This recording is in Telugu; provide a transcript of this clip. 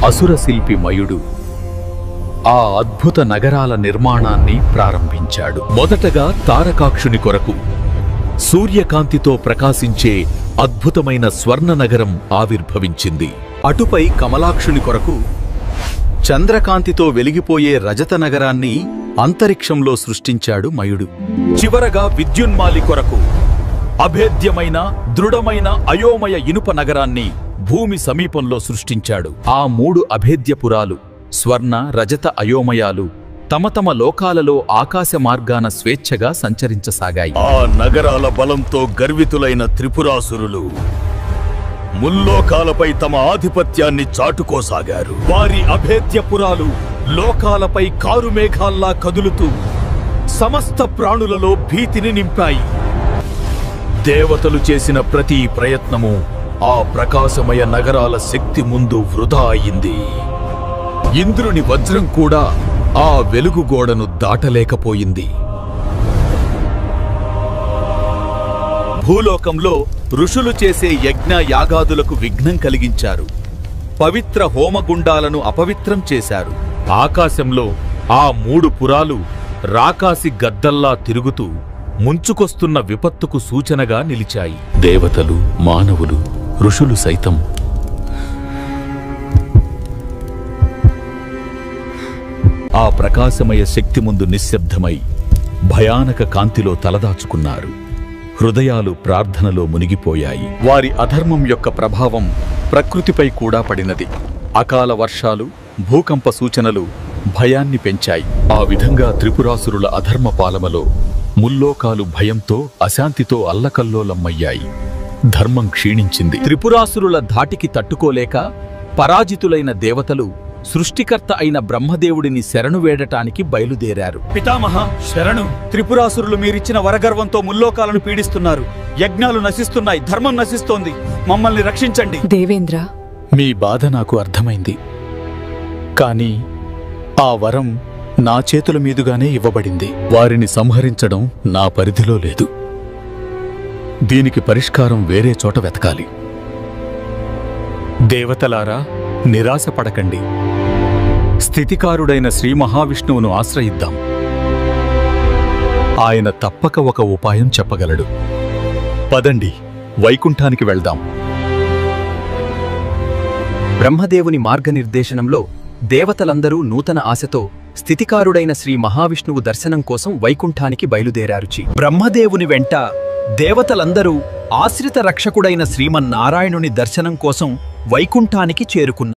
అసుర శిల్పి మయుడు ఆ అద్భుత నగరాల నిర్మాణాన్ని ప్రారంభించాడు. మొదటగా తారకాక్షుని కొరకు సూర్యకాంతితో ప్రకాశించే అద్భుతమైన స్వర్ణ నగరం ఆవిర్భవించింది. అటుపై కమలాక్షుని కొరకు చంద్రకాంతితో వెలిగిపోయే రజత నగరాన్ని అంతరిక్షంలో సృష్టించాడు మయుడు. చివరగా విద్యున్మాలి కొరకు అభేద్యమైన దృఢమైన అయోమయ ఇనుప నగరాన్ని భూమి సమీపంలో సృష్టించాడు. ఆ 3 అభేద్యపురాలు స్వర్ణ రజత అయోమయాలు తమ తమ లోకాలలో ఆకాశ మార్గాన స్వేచ్ఛగా సంచరించసాగాయి. ఆ నగరాల బలంతో గర్వితులైన త్రిపురాసురులు ముల్లోకాలపై తమ ఆధిపత్యాన్ని చాటుకోసాగారు. వారి అభేద్యపురాలు లోకాలపై కారుమేఘాల్లా కదులుతూ సమస్త ప్రాణులలో భీతిని నింపాయి. దేవతలు చేసిన ప్రతి ప్రయత్నము ఆ ప్రకాశమయ నగరాల శక్తి ముందు వృధా అయింది. ఇంద్రుని వజ్రం కూడా ఆ వెలుగు గోడను దాటలేకపోయింది. భూలోకంలో ఋషులు చేసే యజ్ఞ యాగాదులకు విఘ్నం కలిగించారు. పవిత్ర హోమగుండాలను అపవిత్రం చేశారు. ఆకాశంలో ఆ 3 పురాలు రాకాసి గద్దల్లా తిరుగుతూ ముంచుకొస్తున్న విపత్తుకు సూచనగా నిలిచాయి. దేవతలు, మానవులు, ఋషులు సైతం ఆ ప్రకాశమయ శక్తి ముందు నిశ్శబ్దమై భయానక కాంతిలో తలదాచుకున్నారు. హృదయాలు ప్రార్థనలో మునిగిపోయాయి. వారి అధర్మం యొక్క ప్రభావం ప్రకృతిపై కూడా పడినది. అకాల వర్షాలు, భూకంప సూచనలు భయాన్ని పెంచాయి. ఆ విధంగా త్రిపురాసురుల అధర్మ పాలనలో ముల్లోకాలు భయంతో అశాంతితో అల్లకల్లోలమయ్యాయి. ధర్మం క్షీణించింది. త్రిపురాసురుల ధాటికి తట్టుకోలేక పరాజితులైన దేవతలు సృష్టికర్త అయిన బ్రహ్మదేవుడిని శరణు వేడటానికి బయలుదేరారు. పితామహ శరణు. త్రిపురాసురులు మీరిచ్చిన వరగర్వంతో ముల్లోకాలను పీడిస్తున్నారు. యజ్ఞాలు నశిస్తున్నాయి, ధర్మం నశిస్తోంది. మమ్మల్ని రక్షించండి. దేవేంద్ర, మీ బాధ నాకు అర్థమైంది. కానీ ఆ వరం నా చేతుల మీదుగానే ఇవ్వబడింది. వారిని సంహరించడం నా పరిధిలో లేదు. దీనికి పరిష్కారం వేరే చోట వెతకాలి. దేవతలారా, నిరాశపడకండి. స్థితికారుడైన శ్రీ మహావిష్ణువును ఆశ్రయిద్దాం. ఆయన తప్పక ఒక ఉపాయం చెప్పగలడు. పదండి, వైకుంఠానికి వెళ్దాం. బ్రహ్మదేవుని మార్గనిర్దేశనంలో దేవతలందరూ నూతన ఆశతో స్థితికారుడైన శ్రీ మహావిష్ణువు దర్శనం కోసం వైకుంఠానికి బయలుదేరారు. బ్రహ్మదేవుని వెంట దేవతలందరూ ఆశ్రిత రక్షకుడైన శ్రీమన్నారాయణుని దర్శనం కోసం వైకుంఠానికి చేరుకున్నారు.